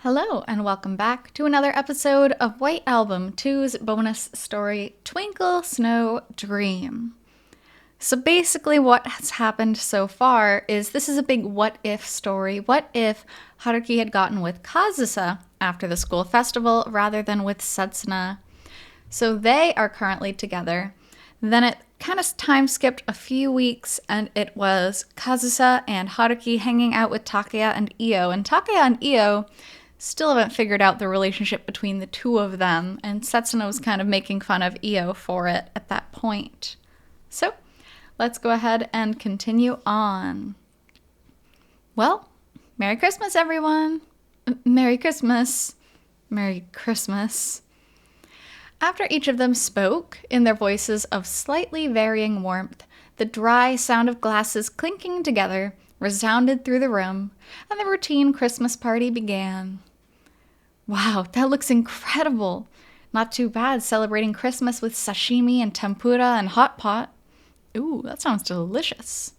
Hello, and welcome back to another episode of White Album 2's bonus story, Twinkle, Snow, Dream. So basically what has happened so far is this is a big what-if story. What if Haruki had gotten with Kazusa after the school festival rather than with Setsuna? So they are currently together. Then it kind of time skipped a few weeks, and it was Kazusa and Haruki hanging out with Takeya and Io. And Takeya and Io still haven't figured out the relationship between the two of them, and Setsuna was kind of making fun of Io for it at that point. So, let's go ahead and continue on. Well, Merry Christmas, everyone! Merry Christmas. Merry Christmas. After each of them spoke, in their voices of slightly varying warmth, the dry sound of glasses clinking together resounded through the room, and the routine Christmas party began. Wow, that looks incredible! Not too bad celebrating Christmas with sashimi and tempura and hot pot. Ooh, that sounds delicious.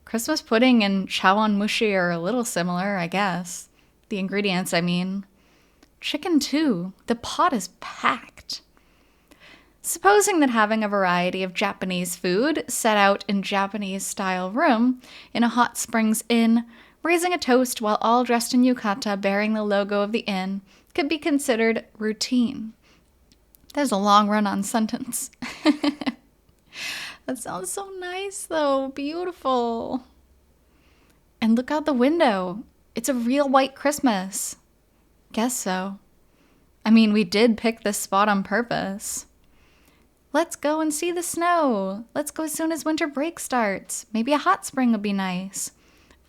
Christmas pudding and chawanmushi are a little similar, I guess. The ingredients, I mean. Chicken too. The pot is packed. Supposing that having a variety of Japanese food set out in Japanese-style room in a hot springs inn, raising a toast while all dressed in yukata bearing the logo of the inn could be considered routine. There's a long run-on sentence. That sounds so nice, though. Beautiful. And look out the window. It's a real white Christmas. Guess so. I mean, we did pick this spot on purpose. Let's go and see the snow. Let's go as soon as winter break starts. Maybe a hot spring would be nice.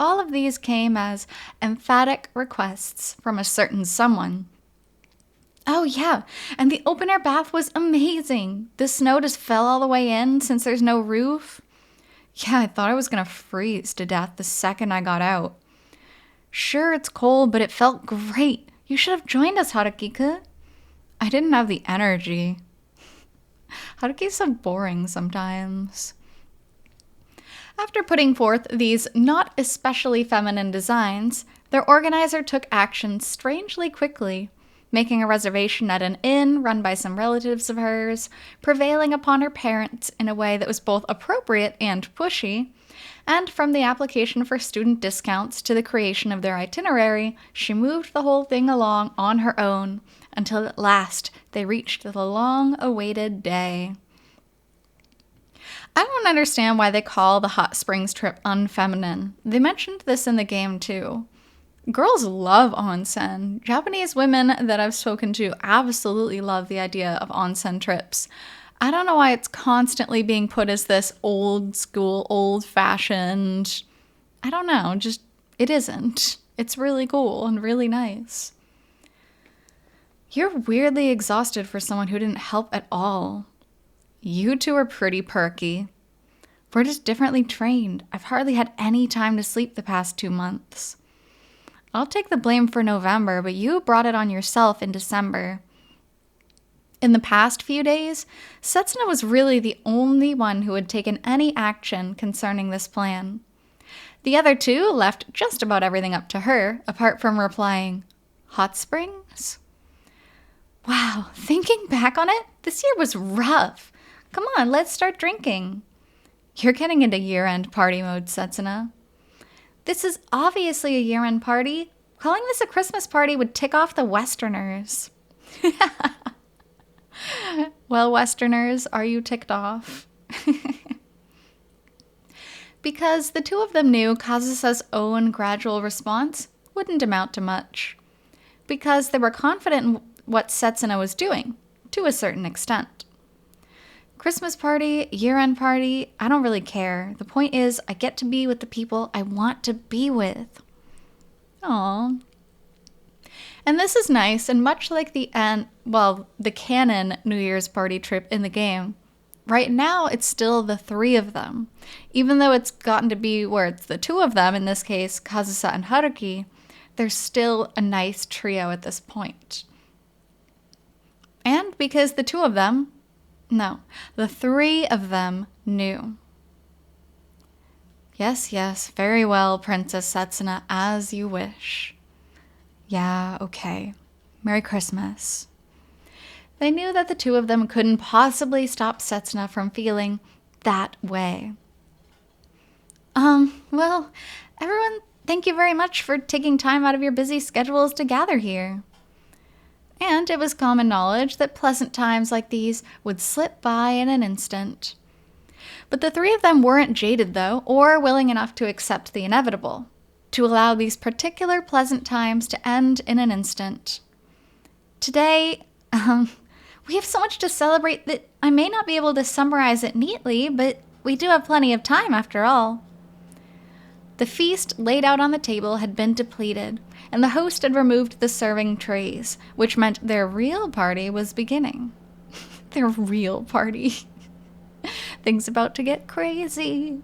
All of these came as emphatic requests from a certain someone. Oh yeah, and the open-air bath was amazing. The snow just fell all the way in since there's no roof. Yeah, I thought I was gonna freeze to death the second I got out. Sure, it's cold, but it felt great. You should have joined us, Haruki-kun. I didn't have the energy. Haruki's so boring sometimes. After putting forth these not especially feminine designs, their organizer took action strangely quickly, making a reservation at an inn run by some relatives of hers, prevailing upon her parents in a way that was both appropriate and pushy, and from the application for student discounts to the creation of their itinerary, she moved the whole thing along on her own, until at last they reached the long-awaited day. I don't understand why they call the hot springs trip unfeminine. They mentioned this in the game too. Girls love onsen. Japanese women that I've spoken to absolutely love the idea of onsen trips. I don't know why it's constantly being put as this old school, old-fashioned. I don't know, just it isn't. It's really cool and really nice. You're weirdly exhausted for someone who didn't help at all. You two are pretty perky. We're just differently trained. I've hardly had any time to sleep the past 2 months. I'll take the blame for November, but you brought it on yourself in December. In the past few days, Setsuna was really the only one who had taken any action concerning this plan. The other two left just about everything up to her, apart from replying, "Hot springs?" Wow, thinking back on it, this year was rough. Come on, let's start drinking. You're getting into year-end party mode, Setsuna. This is obviously a year-end party. Calling this a Christmas party would tick off the Westerners. Well, Westerners, are you ticked off? Because the two of them knew Kazusa's own gradual response wouldn't amount to much. Because they were confident in what Setsuna was doing, to a certain extent. Christmas party, year-end party, I don't really care. The point is, I get to be with the people I want to be with. Aww. And this is nice, and much like the canon New Year's party trip in the game, right now it's still the three of them. Even though it's gotten to be where it's the two of them, in this case, Kazusa and Haruki, there's still a nice trio at this point. And because the three of them knew. Yes, very well, Princess Setsuna, as you wish. Yeah, okay. Merry Christmas. They knew that the two of them couldn't possibly stop Setsuna from feeling that way. Well, everyone, thank you very much for taking time out of your busy schedules to gather here. And it was common knowledge that pleasant times like these would slip by in an instant. But the three of them weren't jaded, though, or willing enough to accept the inevitable, to allow these particular pleasant times to end in an instant. Today, we have so much to celebrate that I may not be able to summarize it neatly, but we do have plenty of time after all. The feast laid out on the table had been depleted, and the host had removed the serving trays, which meant their real party was beginning. Their real party. Things about to get crazy.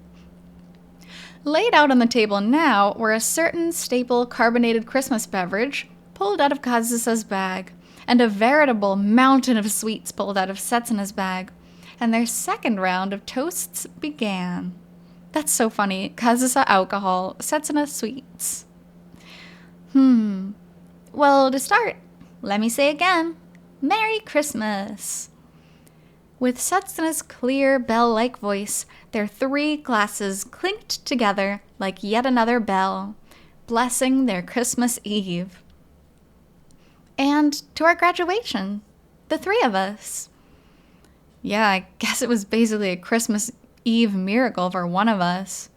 Laid out on the table now were a certain staple carbonated Christmas beverage pulled out of Kazusa's bag, and a veritable mountain of sweets pulled out of Setsuna's bag, and their second round of toasts began. That's so funny. Kazusa alcohol, Setsuna sweets. Well, to start, let me say again, Merry Christmas. With Setsuna's clear bell-like voice, their three glasses clinked together like yet another bell, blessing their Christmas Eve. And to our graduation, the three of us. Yeah, I guess it was basically a Christmas Eve miracle for one of us.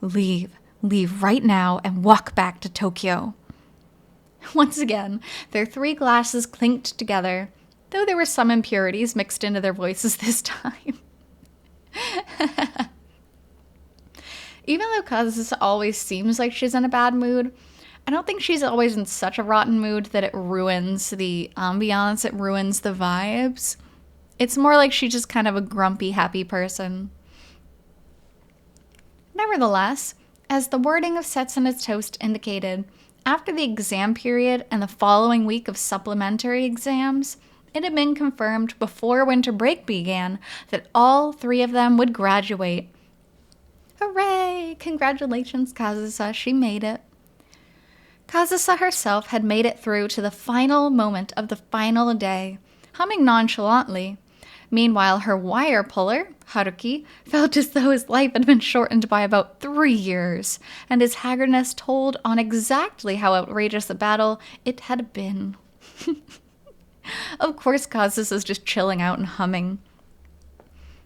Leave right now and walk back to Tokyo. Once again, their three glasses clinked together, though there were some impurities mixed into their voices this time. Even though Kazusa always seems like she's in a bad mood, I don't think she's always in such a rotten mood that it ruins the ambiance, it ruins the vibes. It's more like she's just kind of a grumpy, happy person. Nevertheless, as the wording of Setsuna's toast indicated, after the exam period and the following week of supplementary exams, it had been confirmed before winter break began that all three of them would graduate. Hooray! Congratulations, Kazusa, she made it. Kazusa herself had made it through to the final moment of the final day, humming nonchalantly. Meanwhile, her wire puller, Haruki, felt as though his life had been shortened by about 3 years, and his haggardness told on exactly how outrageous a battle it had been. Of course, Kazusa's just chilling out and humming.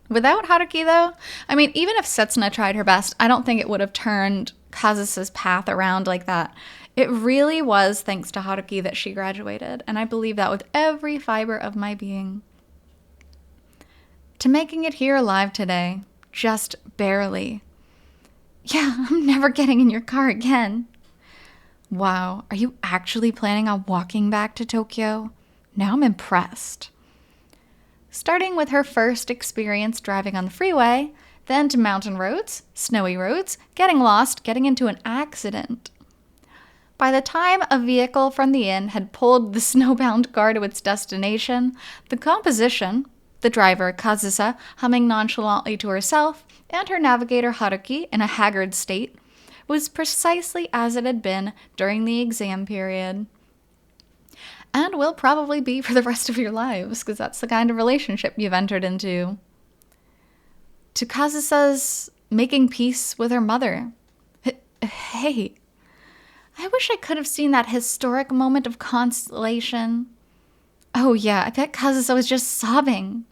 Without Haruki, though, I mean, even if Setsuna tried her best, I don't think it would have turned Kazusa's path around like that. It really was thanks to Haruki that she graduated, and I believe that with every fiber of my being. To making it here alive today, just barely. Yeah, I'm never getting in your car again. Wow, are you actually planning on walking back to Tokyo? Now I'm impressed. Starting with her first experience driving on the freeway, then to mountain roads, snowy roads, getting lost, getting into an accident. By the time a vehicle from the inn had pulled the snowbound car to its destination, the composition, the driver, Kazusa, humming nonchalantly to herself, and her navigator, Haruki, in a haggard state, was precisely as it had been during the exam period. And will probably be for the rest of your lives, because that's the kind of relationship you've entered into. To Kazusa's making peace with her mother. Hey, I wish I could have seen that historic moment of constellation. Oh yeah, I bet Kazusa was just sobbing.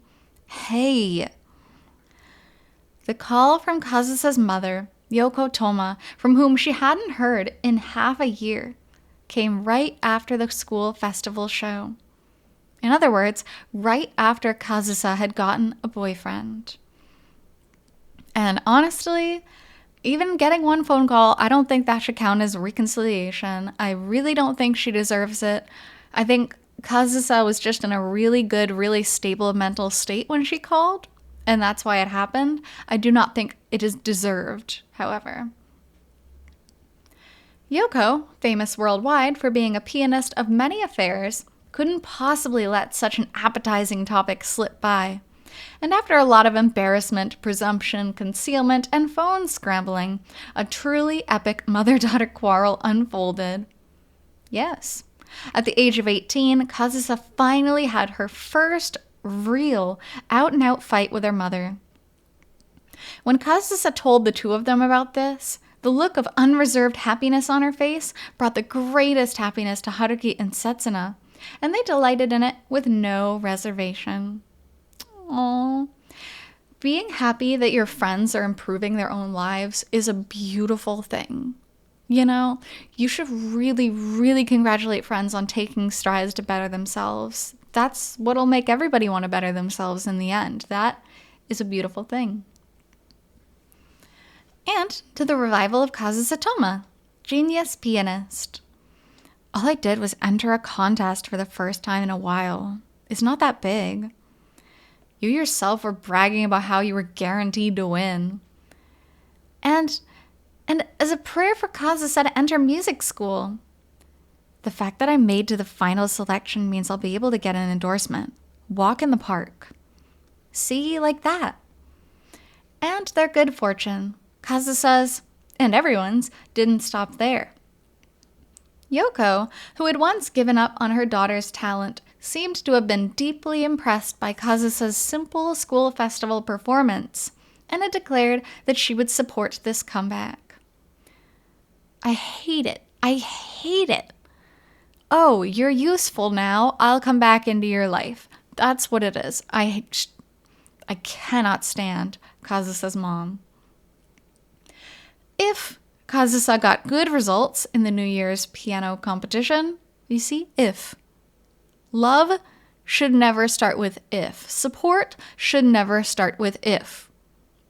Hey. The call from Kazusa's mother, Yoko Toma, from whom she hadn't heard in half a year, came right after the school festival show. In other words, right after Kazusa had gotten a boyfriend. And honestly, even getting one phone call, I don't think that should count as reconciliation. I really don't think she deserves it. I think Kazusa was just in a really good, really stable mental state when she called, and that's why it happened. I do not think it is deserved, however. Yoko, famous worldwide for being a pianist of many affairs, couldn't possibly let such an appetizing topic slip by. And after a lot of embarrassment, presumption, concealment, and phone scrambling, a truly epic mother-daughter quarrel unfolded. Yes. At the age of 18, Kazusa finally had her first real out-and-out fight with her mother. When Kazusa told the two of them about this, the look of unreserved happiness on her face brought the greatest happiness to Haruki and Setsuna, and they delighted in it with no reservation. Aww. Being happy that your friends are improving their own lives is a beautiful thing. You know, you should really, really congratulate friends on taking strides to better themselves. That's what'll make everybody want to better themselves in the end. That is a beautiful thing. And to the revival of Kazusa Toma, genius pianist. All I did was enter a contest for the first time in a while. It's not that big. You yourself were bragging about how you were guaranteed to win. And as a prayer for Kazusa to enter music school. The fact that I made to the final selection means I'll be able to get an endorsement. Walk in the park. See, like that. And their good fortune, Kazusa's and everyone's, didn't stop there. Yoko, who had once given up on her daughter's talent, seemed to have been deeply impressed by Kazusa's simple school festival performance, and had declared that she would support this comeback. I hate it. I hate it. Oh, you're useful now. I'll come back into your life. That's what it is. I cannot stand Kazusa's mom. If Kazusa got good results in the New Year's piano competition, you see, if. Love should never start with if. Support should never start with if.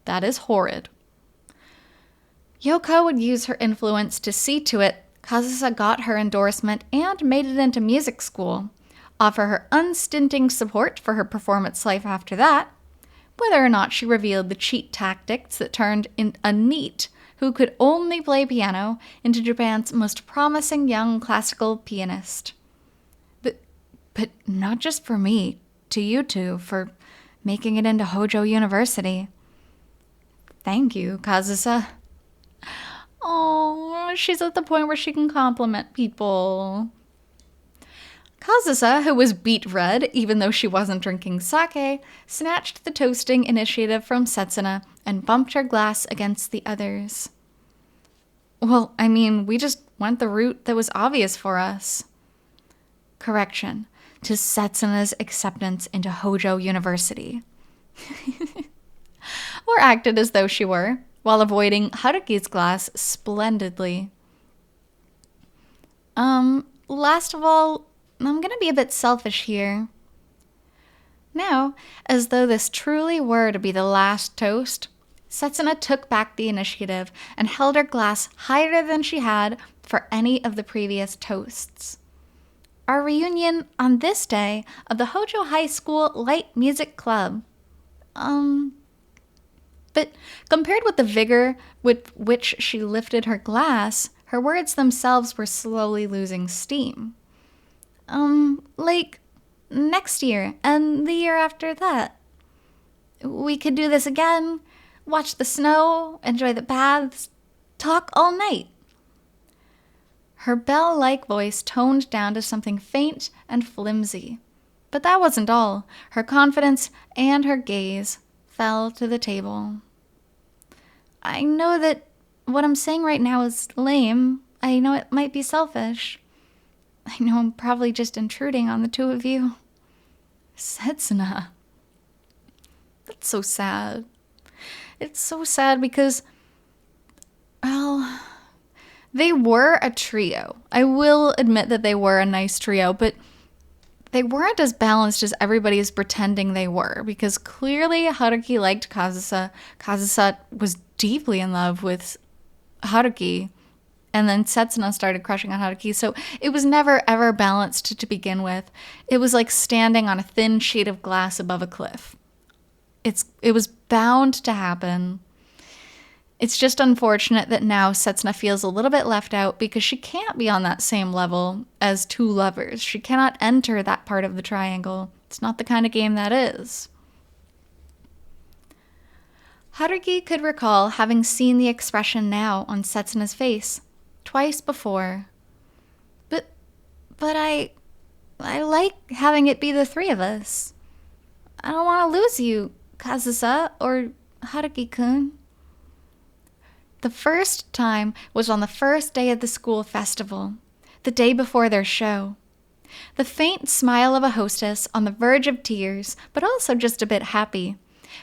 That is horrid. Yoko would use her influence to see to it Kazusa got her endorsement and made it into music school, offer her unstinting support for her performance life after that, whether or not she revealed the cheat tactics that turned in a NEET who could only play piano into Japan's most promising young classical pianist. But not just for me, to you two, for making it into Hojo University. Thank you, Kazusa. Oh, she's at the point where she can compliment people. Kazusa, who was beet red even though she wasn't drinking sake, snatched the toasting initiative from Setsuna and bumped her glass against the others. Well, I mean, we just went the route that was obvious for us. Correction, to Setsuna's acceptance into Hojo University. Or acted as though she were, while avoiding Haruki's glass splendidly. Last of all, I'm gonna be a bit selfish here. Now, as though this truly were to be the last toast, Setsuna took back the initiative and held her glass higher than she had for any of the previous toasts. Our reunion on this day of the Hojo High School Light Music Club. But compared with the vigor with which she lifted her glass, her words themselves were slowly losing steam. Like, next year, and the year after that. We could do this again, watch the snow, enjoy the baths, talk all night. Her bell-like voice toned down to something faint and flimsy. But that wasn't all. Her confidence and her gaze fell to the table. I know that what I'm saying right now is lame. I know it might be selfish. I know I'm probably just intruding on the two of you. Setsuna. That's so sad. It's so sad because, well, they were a trio. I will admit that they were a nice trio, but they weren't as balanced as everybody is pretending they were, because clearly Haruki liked Kazusa. Kazusa was deeply in love with Haruki, and then Setsuna started crushing on Haruki, so it was never ever balanced to begin with. It was like standing on a thin sheet of glass above a cliff. It was bound to happen. It's just unfortunate that now Setsuna feels a little bit left out because she can't be on that same level as two lovers. She cannot enter that part of the triangle. It's not the kind of game that is. Haruki could recall having seen the expression now on Setsuna's face twice before. But But I like having it be the three of us. I don't want to lose you, Kazusa or Haruki-kun. The first time was on the first day of the school festival, the day before their show. The faint smile of a hostess on the verge of tears, but also just a bit happy,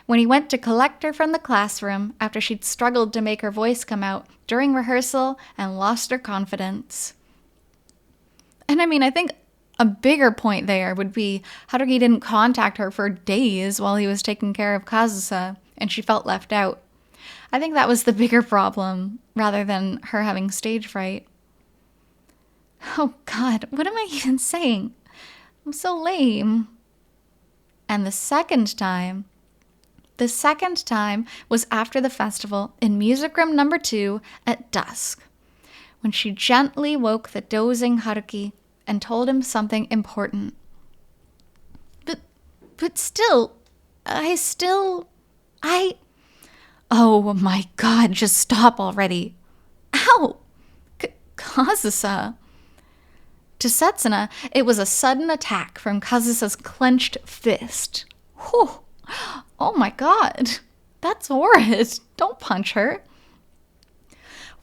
when he went to collect her from the classroom after she'd struggled to make her voice come out during rehearsal and lost her confidence. And I think a bigger point there would be Haruki didn't contact her for days while he was taking care of Kazusa, and she felt left out. I think that was the bigger problem, rather than her having stage fright. Oh God, what am I even saying? I'm so lame. And the second time was after the festival in music room number 2 at dusk, when she gently woke the dozing Haruki and told him something important. But still, oh my God, just stop already. Ow! Kazusa. To Setsuna, it was a sudden attack from Kazusa's clenched fist. Whew. Oh my God. That's horrid. Don't punch her.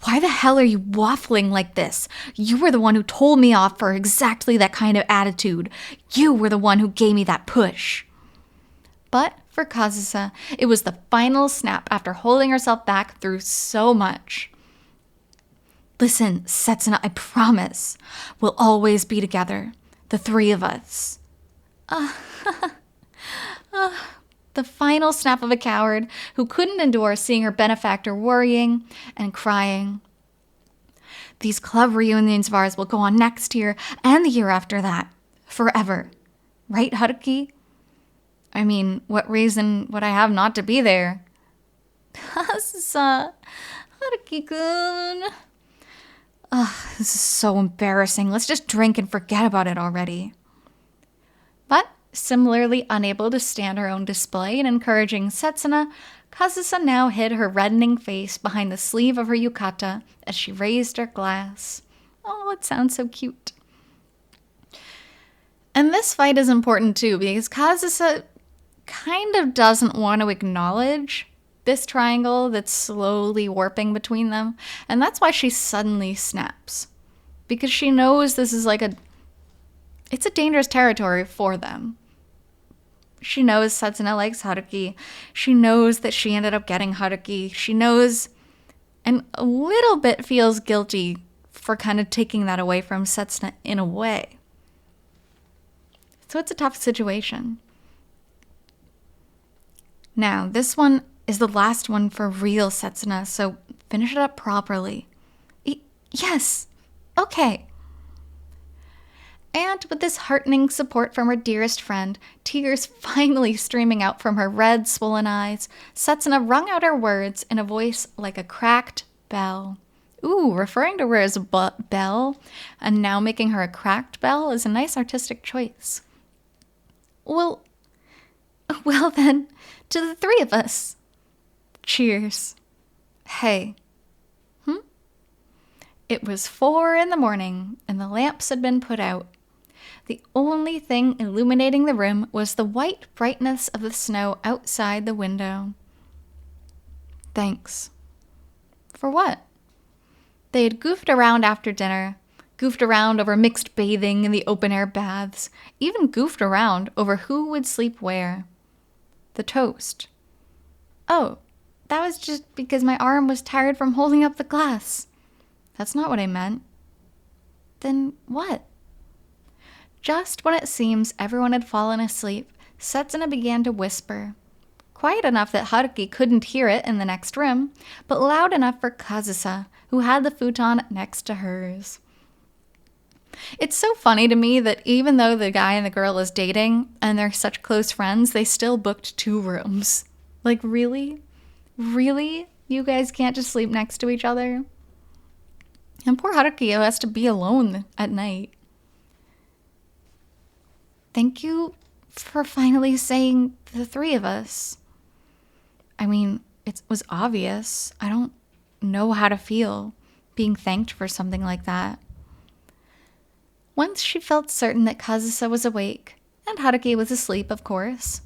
Why the hell are you waffling like this? You were the one who told me off for exactly that kind of attitude. You were the one who gave me that push. But for Kazusa, it was the final snap after holding herself back through so much. Listen, Setsuna, I promise. We'll always be together. The three of us. The final snap of a coward who couldn't endure seeing her benefactor worrying and crying. These club reunions of ours will go on next year and the year after that. Forever. Right, Haruki? What reason would I have not to be there? Kazusa, Haruki-kun. This is so embarrassing. Let's just drink and forget about it already. But, similarly unable to stand her own display in encouraging Setsuna, Kazusa now hid her reddening face behind the sleeve of her yukata as she raised her glass. Oh, it sounds so cute. And this fight is important too, because Kazusa kind of doesn't want to acknowledge this triangle that's slowly warping between them. And that's why she suddenly snaps. Because she knows this is it's a dangerous territory for them. She knows Setsuna likes Haruki. She knows that she ended up getting Haruki. She knows and a little bit feels guilty for kind of taking that away from Setsuna in a way. So it's a tough situation. Now, this one is the last one for real, Setsuna, so finish it up properly. Yes, okay. And with this heartening support from her dearest friend, tears finally streaming out from her red, swollen eyes, Setsuna wrung out her words in a voice like a cracked bell. Ooh, referring to her as a bell, and now making her a cracked bell is a nice artistic choice. Well then, to the three of us. Cheers. Hey. It was 4 a.m, and the lamps had been put out. The only thing illuminating the room was the white brightness of the snow outside the window. Thanks. For what? They had goofed around after dinner, goofed around over mixed bathing in the open-air baths, even goofed around over who would sleep where. The toast. Oh, that was just because my arm was tired from holding up the glass. That's not what I meant. Then what? Just when it seems everyone had fallen asleep, Setsuna began to whisper. Quiet enough that Haruki couldn't hear it in the next room, but loud enough for Kazusa, who had the futon next to hers. It's so funny to me that even though the guy and the girl is dating and they're such close friends, they still booked 2 rooms. Like, really? Really? You guys can't just sleep next to each other? And poor Haruki has to be alone at night. Thank you for finally saying the 3 of us. It was obvious. I don't know how to feel being thanked for something like that. Once she felt certain that Kazusa was awake, and Haruki was asleep, of course.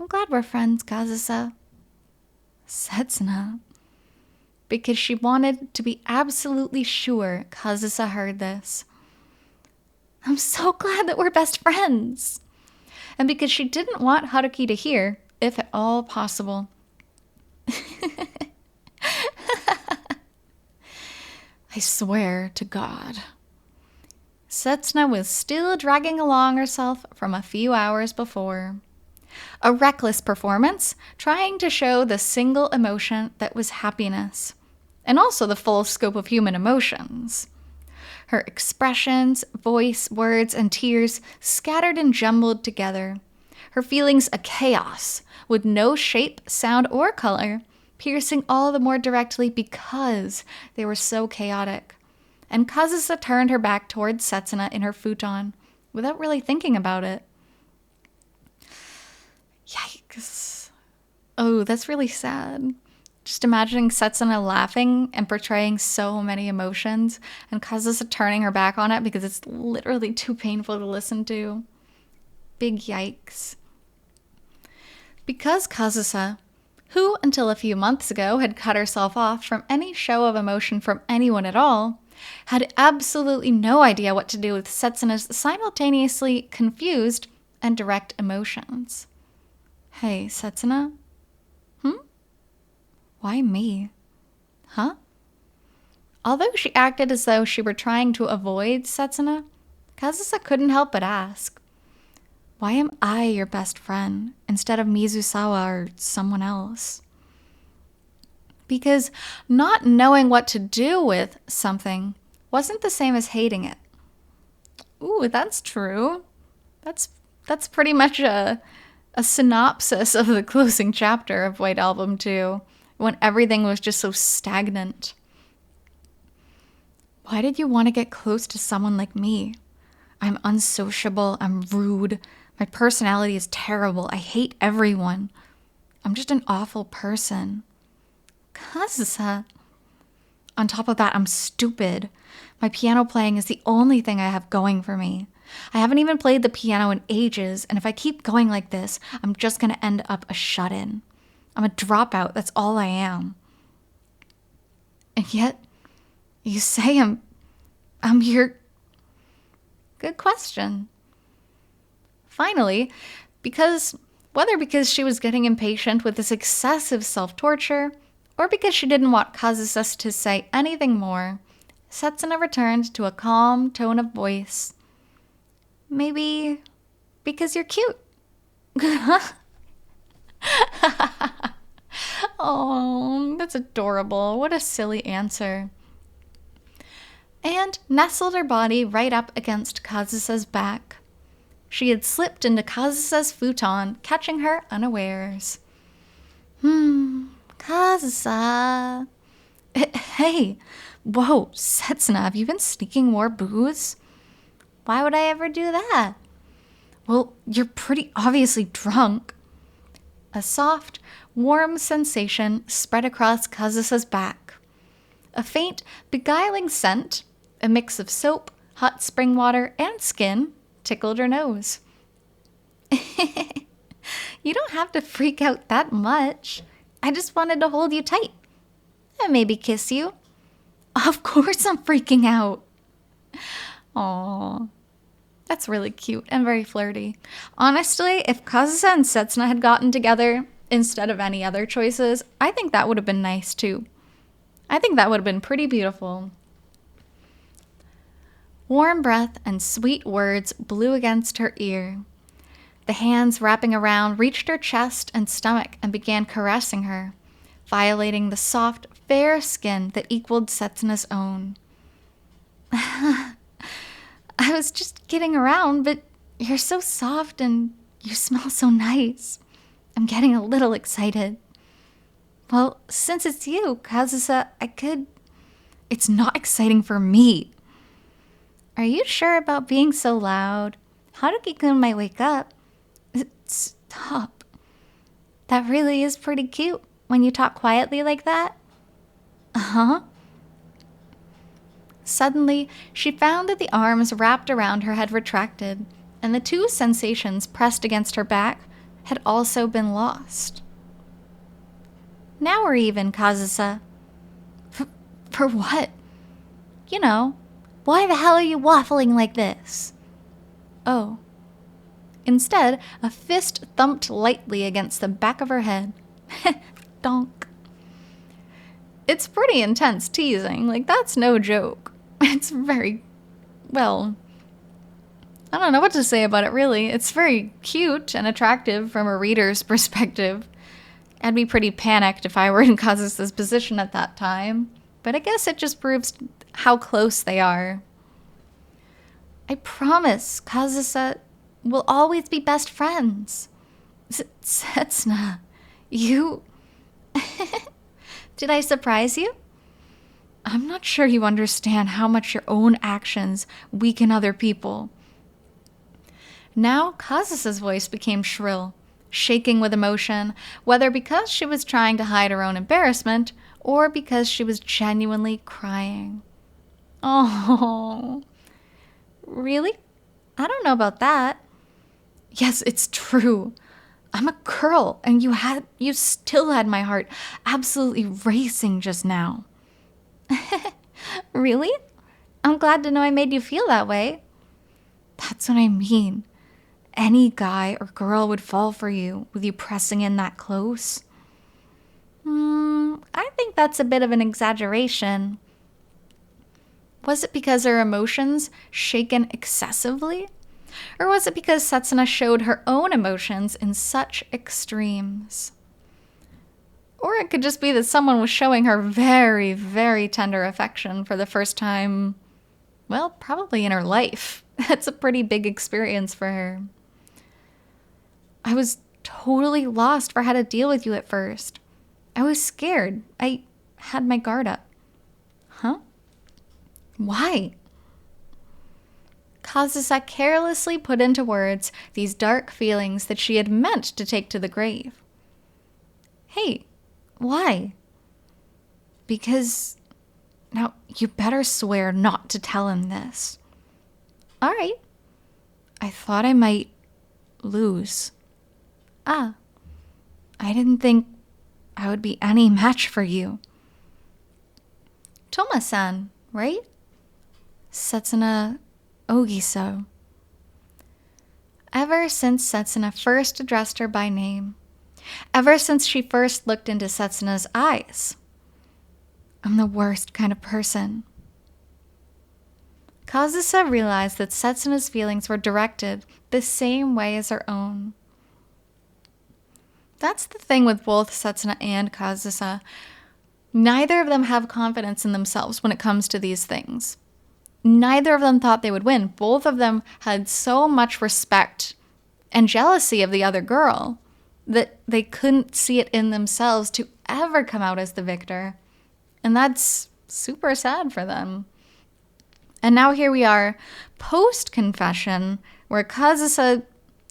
I'm glad we're friends, Kazusa. Setsuna. Because she wanted to be absolutely sure Kazusa heard this. I'm so glad that we're best friends. And because she didn't want Haruki to hear, if at all possible. I swear to God. Setsuna was still dragging along herself from a few hours before. A reckless performance, trying to show the single emotion that was happiness, and also the full scope of human emotions. Her expressions, voice, words, and tears scattered and jumbled together. Her feelings a chaos, with no shape, sound, or color, piercing all the more directly because they were so chaotic. And Kazusa turned her back towards Setsuna in her futon, without really thinking about it. Yikes. Oh, that's really sad. Just imagining Setsuna laughing and portraying so many emotions, and Kazusa turning her back on it because it's literally too painful to listen to. Big yikes. Because Kazusa, who until a few months ago had cut herself off from any show of emotion from anyone at all, had absolutely no idea what to do with Setsuna's simultaneously confused and direct emotions. Hey, Setsuna? Why me? Huh? Although she acted as though she were trying to avoid Setsuna, Kazusa couldn't help but ask, why am I your best friend instead of Mizusawa or someone else? Because not knowing what to do with something wasn't the same as hating it. Ooh, that's true. That's pretty much a synopsis of the closing chapter of White Album 2, when everything was just so stagnant. Why did you want to get close to someone like me? I'm unsociable, I'm rude, my personality is terrible, I hate everyone. I'm just an awful person. Kazusa. On top of that, I'm stupid. My piano playing is the only thing I have going for me. I haven't even played the piano in ages, and if I keep going like this, I'm just going to end up a shut-in. I'm a dropout, that's all I am. And yet, you say I'm your... Good question. Finally, whether because she was getting impatient with this excessive self-torture, or because she didn't want Kazusa to say anything more, Setsuna returned to a calm tone of voice. Maybe because you're cute. Oh, that's adorable. What a silly answer. And nestled her body right up against Kazusa's back. She had slipped into Kazusa's futon, catching her unawares. Kazusa. Hey, whoa, Setsuna, have you been sneaking more booze? Why would I ever do that? Well, you're pretty obviously drunk. A soft, warm sensation spread across Kazusa's back. A faint, beguiling scent, a mix of soap, hot spring water, and skin, tickled her nose. You don't have to freak out that much. I just wanted to hold you tight and maybe kiss you. Of course I'm freaking out. Aww. That's really cute and very flirty. Honestly, if Kazusa and Setsuna had gotten together instead of any other choices, I think that would have been nice too. I think that would have been pretty beautiful. Warm breath and sweet words blew against her ear. The hands wrapping around reached her chest and stomach and began caressing her, violating the soft, fair skin that equaled Setsuna's own. I was just kidding around, but you're so soft and you smell so nice. I'm getting a little excited. Well, since it's you, Kazusa, It's not exciting for me. Are you sure about being so loud? Haruki-kun might wake up. Stop. That really is pretty cute when you talk quietly like that. Uh-huh. Suddenly, she found that the arms wrapped around her had retracted, and the two sensations pressed against her back had also been lost. Now we're even, Kazusa. For what? You know, why the hell are you waffling like this? Oh. Instead, a fist thumped lightly against the back of her head. Donk. It's pretty intense teasing, like that's no joke. It's very, well, I don't know what to say about it really. It's very cute and attractive from a reader's perspective. I'd be pretty panicked if I were in Kazusa's position at that time, but I guess it just proves how close they are. I promise, Kazusa, we'll always be best friends. Setsuna, you... Did I surprise you? I'm not sure you understand how much your own actions weaken other people. Now Kazusa's voice became shrill, shaking with emotion, whether because she was trying to hide her own embarrassment or because she was genuinely crying. Oh, really? I don't know about that. Yes, it's true. I'm a girl, and you still had my heart absolutely racing just now. Really? I'm glad to know I made you feel that way. That's what I mean. Any guy or girl would fall for you with you pressing in that close. I think that's a bit of an exaggeration. Was it because her emotions shaken excessively? Or was it because Setsuna showed her own emotions in such extremes? Or it could just be that someone was showing her very, very tender affection for the first time, well, probably in her life. That's a pretty big experience for her. I was totally lost for how to deal with you at first. I was scared. I had my guard up. Huh? Why? Kazusa carelessly put into words these dark feelings that she had meant to take to the grave. Hey, why? Because... Now, you better swear not to tell him this. All right. I thought I might lose. I didn't think I would be any match for you. Toma-san, right? Setsuna Ogiso. Ever since Setsuna first addressed her by name, ever since she first looked into Setsuna's eyes, I'm the worst kind of person. Kazusa realized that Setsuna's feelings were directed the same way as her own. That's the thing with both Setsuna and Kazusa. Neither of them have confidence in themselves when it comes to these things. Neither of them thought they would win. Both of them had so much respect and jealousy of the other girl that they couldn't see it in themselves to ever come out as the victor. And that's super sad for them. And now here we are, post-confession, where Kazusa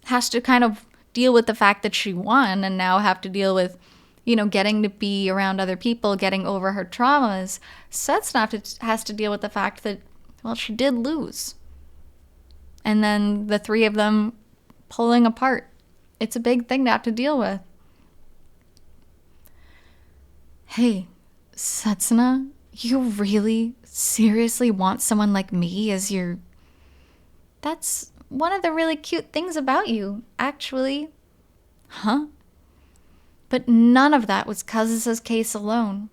has to kind of deal with the fact that she won and now have to deal with, getting to be around other people, getting over her traumas. Setsuna has to deal with the fact that, well, she did lose. And then the three of them pulling apart. It's a big thing to have to deal with. Hey, Setsuna, you really, seriously want someone like me as your... That's one of the really cute things about you, actually. Huh? But none of that was Kazusa's case alone.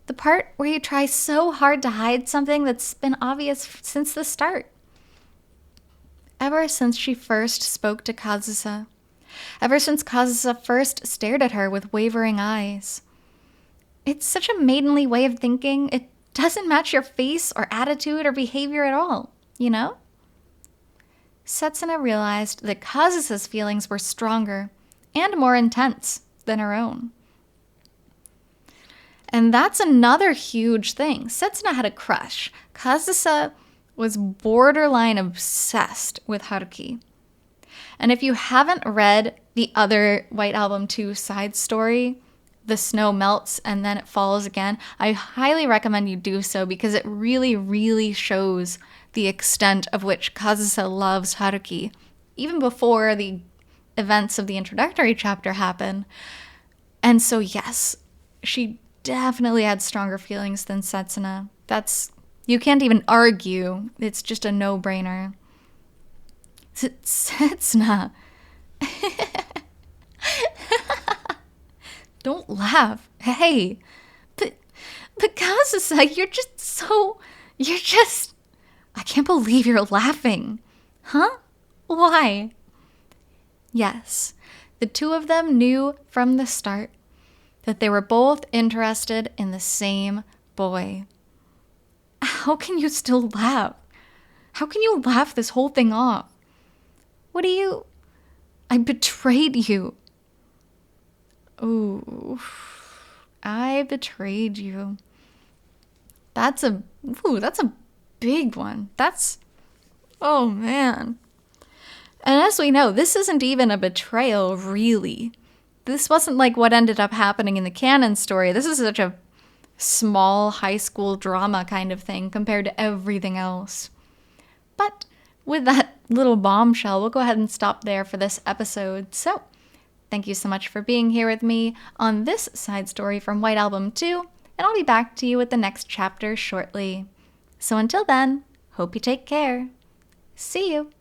The part where you try so hard to hide something that's been obvious since the start. Ever since she first spoke to Kazusa, ever since Kazusa first stared at her with wavering eyes. It's such a maidenly way of thinking, it doesn't match your face or attitude or behavior at all, Setsuna realized that Kazusa's feelings were stronger and more intense than her own. And that's another huge thing. Setsuna had a crush. Kazusa was borderline obsessed with Haruki. And if you haven't read the other White Album 2 side story, the snow melts and then it falls again, I highly recommend you do so because it really, really shows the extent of which Kazusa loves Haruki, even before the events of the introductory chapter happen. And so yes, she definitely had stronger feelings than Setsuna. You can't even argue. It's just a no-brainer. Setsuna. Don't laugh. Hey. But Kazusa, I can't believe you're laughing. Huh? Why? Yes, the two of them knew from the start that they were both interested in the same boy. How can you still laugh? How can you laugh this whole thing off? I betrayed you. Ooh, I betrayed you. That's a big one. Oh man. And as we know, this isn't even a betrayal, really. This wasn't like what ended up happening in the canon story. This is such a small high school drama kind of thing compared to everything else. But with that little bombshell, we'll go ahead and stop there for this episode. So, thank you so much for being here with me on this side story from White Album 2, and I'll be back to you with the next chapter shortly. So until then, hope you take care. See you!